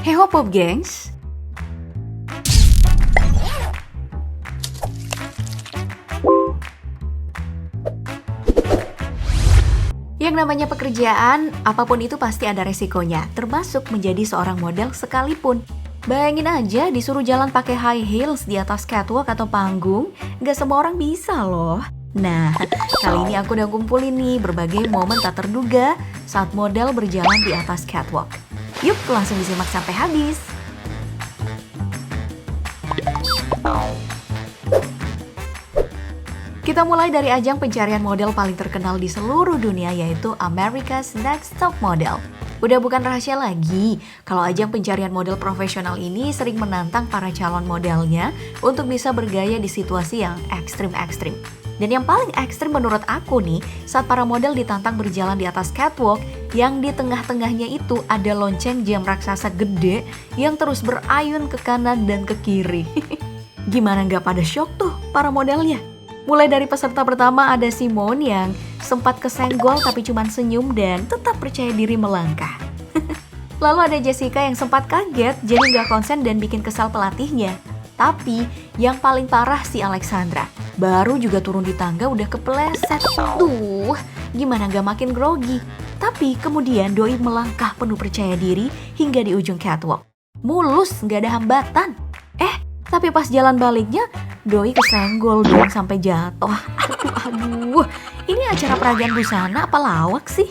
Hey hop hop gengs. Yang namanya pekerjaan, apapun itu pasti ada resikonya, termasuk menjadi seorang model sekalipun. Bayangin aja disuruh jalan pakai high heels di atas catwalk atau panggung, nggak semua orang bisa loh. Nah, kali ini aku udah kumpulin nih berbagai momen tak terduga saat model berjalan di atas catwalk. Yuk langsung disimak sampai habis. Kita mulai dari ajang pencarian model paling terkenal di seluruh dunia, yaitu America's Next Top Model. Udah bukan rahasia lagi, kalau ajang pencarian model profesional ini sering menantang para calon modelnya untuk bisa bergaya di situasi yang ekstrim-ekstrim. Dan yang paling ekstrim menurut aku nih, saat para model ditantang berjalan di atas catwalk, yang di tengah-tengahnya itu ada lonceng jam raksasa gede yang terus berayun ke kanan dan ke kiri. Gimana nggak pada shock tuh para modelnya? Mulai dari peserta pertama ada Simone yang sempat kesenggol tapi cuma senyum dan tetap percaya diri melangkah. Lalu ada Jessica yang sempat kaget jadi nggak konsen dan bikin kesal pelatihnya. Tapi yang paling parah si Alexandra. Baru juga turun di tangga udah kepleset. Duh, gimana nggak makin grogi. Tapi kemudian Doi melangkah penuh percaya diri hingga di ujung catwalk. Mulus, nggak ada hambatan. Tapi pas jalan baliknya, Doi kesenggol dong sampai jatuh. Aduh, ini acara peragaan busana apa lawak sih?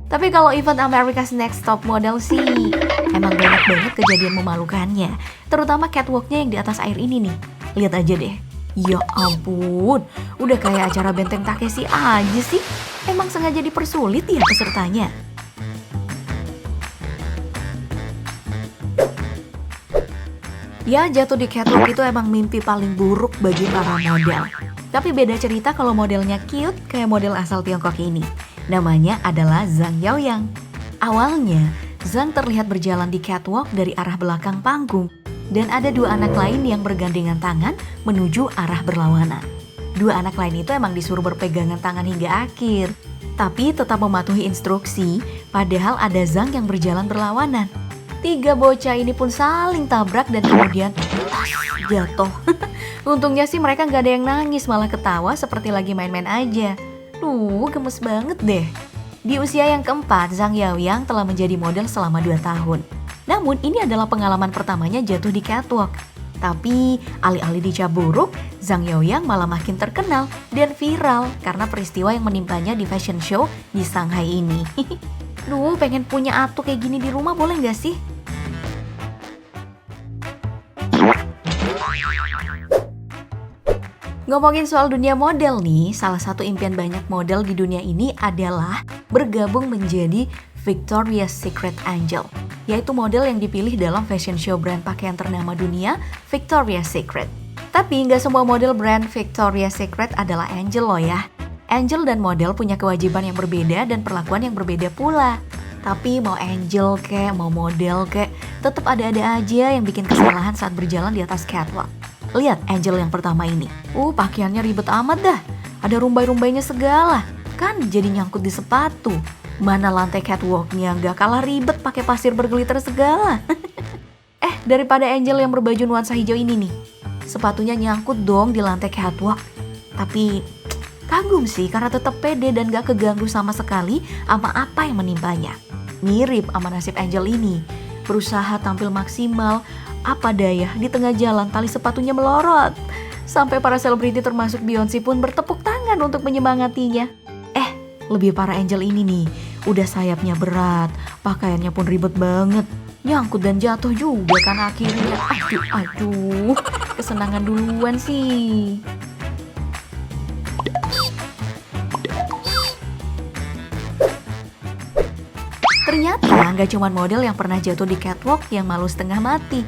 Tapi kalau event America's Next Top Model sih, emang banyak banget kejadian memalukannya. Terutama catwalknya yang di atas air ini nih. Lihat aja deh. Ya ampun, udah kayak acara Benteng Takeshi aja sih. Emang sengaja dipersulit ya pesertanya? Ya, jatuh di catwalk itu emang mimpi paling buruk bagi para model. Tapi beda cerita kalau modelnya cute kayak model asal Tiongkok ini. Namanya adalah Zhang Yaoyang. Awalnya, Zhang terlihat berjalan di catwalk dari arah belakang panggung. Dan ada dua anak lain yang bergandengan tangan menuju arah berlawanan. Dua anak lain itu emang disuruh berpegangan tangan hingga akhir. Tapi tetap mematuhi instruksi, padahal ada Zhang yang berjalan berlawanan. Tiga bocah ini pun saling tabrak dan kemudian jatuh. Untungnya sih mereka gak ada yang nangis, malah ketawa seperti lagi main-main aja. Gemes banget deh. Di usia yang keempat, Zhang Yaoyang telah menjadi model selama 2 tahun. Namun ini adalah pengalaman pertamanya jatuh di catwalk. Tapi alih-alih dicap buruk, Zhang Yaoyang malah makin terkenal dan viral karena peristiwa yang menimpanya di fashion show di Shanghai ini. Pengen punya atu kayak gini di rumah, boleh gak sih? Ngomongin soal dunia model nih, salah satu impian banyak model di dunia ini adalah bergabung menjadi Victoria's Secret Angel, yaitu model yang dipilih dalam fashion show brand pakaian ternama dunia, Victoria's Secret. Tapi nggak semua model brand Victoria's Secret adalah angel loh ya. Angel dan model punya kewajiban yang berbeda dan perlakuan yang berbeda pula. Tapi mau angel kek, mau model kek, tetap ada-ada aja yang bikin kesalahan saat berjalan di atas catwalk. Lihat Angel yang pertama ini. Pakaiannya ribet amat dah. Ada rumbai-rumbainya segala. Kan jadi nyangkut di sepatu. Mana lantai catwalknya gak kalah ribet pakai pasir berglitter segala. Daripada Angel yang berbaju nuansa hijau ini nih. Sepatunya nyangkut dong di lantai catwalk. Tapi kagum sih karena tetap pede dan gak keganggu sama sekali sama apa yang menimpanya. Mirip sama nasib Angel ini. Berusaha tampil maksimal, apa daya di tengah jalan tali sepatunya melorot. Sampai para selebriti termasuk Beyonce pun bertepuk tangan untuk menyemangatinya. Lebih parah Angel ini nih, udah sayapnya berat, pakaiannya pun ribet banget. Nyangkut dan jatuh juga kan akhirnya. Aduh, kesenangan duluan sih. Ternyata nggak cuma model yang pernah jatuh di catwalk yang malu setengah mati.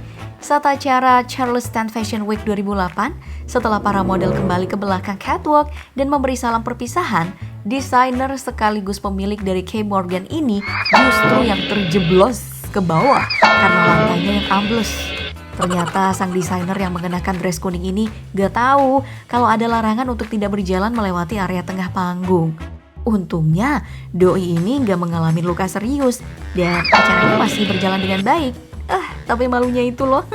Saat acara Charleston Fashion Week 2008, setelah para model kembali ke belakang catwalk dan memberi salam perpisahan, desainer sekaligus pemilik dari Kay Morgan ini justru yang terjeblos ke bawah karena lantainya yang ambles. Ternyata sang desainer yang mengenakan dress kuning ini gak tahu kalau ada larangan untuk tidak berjalan melewati area tengah panggung. Untungnya Doi ini gak mengalami luka serius dan acaranya masih berjalan dengan baik. Tapi malunya itu loh.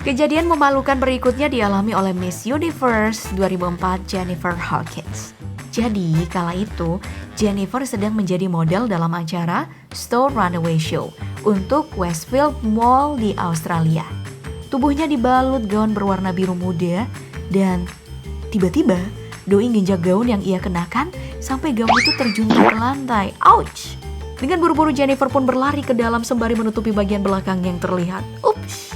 Kejadian memalukan berikutnya dialami oleh Miss Universe 2004 Jennifer Hawkins. Jadi, kala itu, Jennifer sedang menjadi model dalam acara Store Runaway Show untuk Westfield Mall di Australia. Tubuhnya dibalut gaun berwarna biru muda dan tiba-tiba doi nginjak gaun yang ia kenakan sampai gaun itu terjuntak ke lantai. Ouch! Dengan buru-buru Jennifer pun berlari ke dalam sembari menutupi bagian belakang yang terlihat. Ups!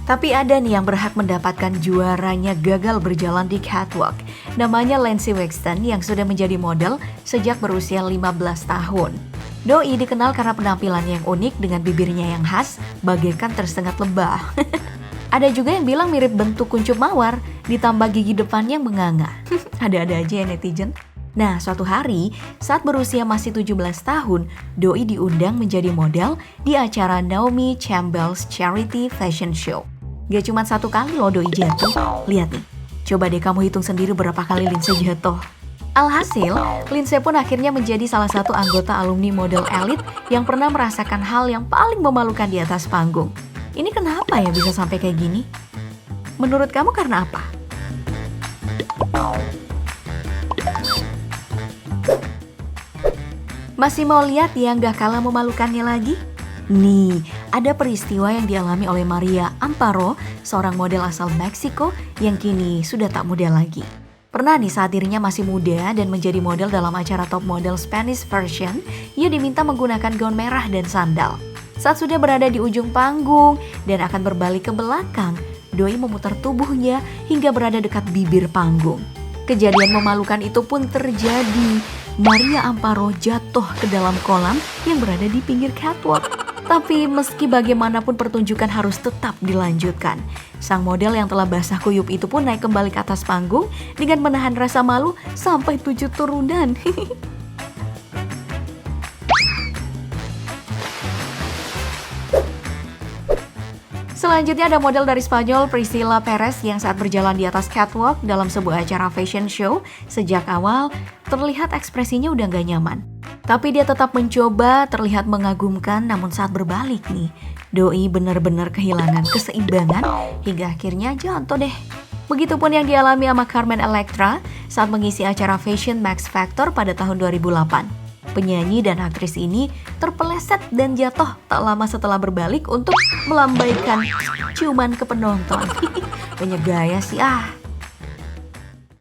Tapi ada nih yang berhak mendapatkan juaranya gagal berjalan di catwalk. Namanya Lindsay Wexton yang sudah menjadi model sejak berusia 15 tahun. Doi dikenal karena penampilan yang unik dengan bibirnya yang khas, bagaikan tersengat lebah. Ada juga yang bilang mirip bentuk kuncup mawar, ditambah gigi depan yang menganga. Ada-ada aja ya netizen. Nah, suatu hari saat berusia masih 17 tahun, Doi diundang menjadi model di acara Naomi Campbell's Charity Fashion Show. Gak cuma satu kali loh Doi jatuh. Lihat nih, coba deh kamu hitung sendiri berapa kali Lindsay jatuh. Alhasil, Lindsay pun akhirnya menjadi salah satu anggota alumni model elit yang pernah merasakan hal yang paling memalukan di atas panggung. Ini kenapa ya bisa sampai kayak gini? Menurut kamu karena apa? Masih mau lihat yang gak kalah memalukannya lagi? Nih, ada peristiwa yang dialami oleh Maria Amparo, seorang model asal Meksiko yang kini sudah tak muda lagi. Pernah nih saat dirinya masih muda dan menjadi model dalam acara top model Spanish version, ia diminta menggunakan gaun merah dan sandal. Saat sudah berada di ujung panggung dan akan berbalik ke belakang, Doi memutar tubuhnya hingga berada dekat bibir panggung. Kejadian memalukan itu pun terjadi. Maria Amparo jatuh ke dalam kolam yang berada di pinggir catwalk. Tapi meski bagaimanapun pertunjukan harus tetap dilanjutkan. Sang model yang telah basah kuyup itu pun naik kembali ke atas panggung dengan menahan rasa malu sampai 7 turunan. Selanjutnya ada model dari Spanyol Priscilla Perez yang saat berjalan di atas catwalk dalam sebuah acara fashion show, sejak awal terlihat ekspresinya udah gak nyaman. Tapi dia tetap mencoba terlihat mengagumkan, namun saat berbalik nih, Doi benar-benar kehilangan keseimbangan hingga akhirnya jatuh deh. Begitupun yang dialami sama Carmen Electra saat mengisi acara Fashion Max Factor pada tahun 2008. Penyanyi dan aktris ini terpeleset dan jatuh tak lama setelah berbalik untuk melambaikan ciuman ke penonton. Banyak gaya sih ah.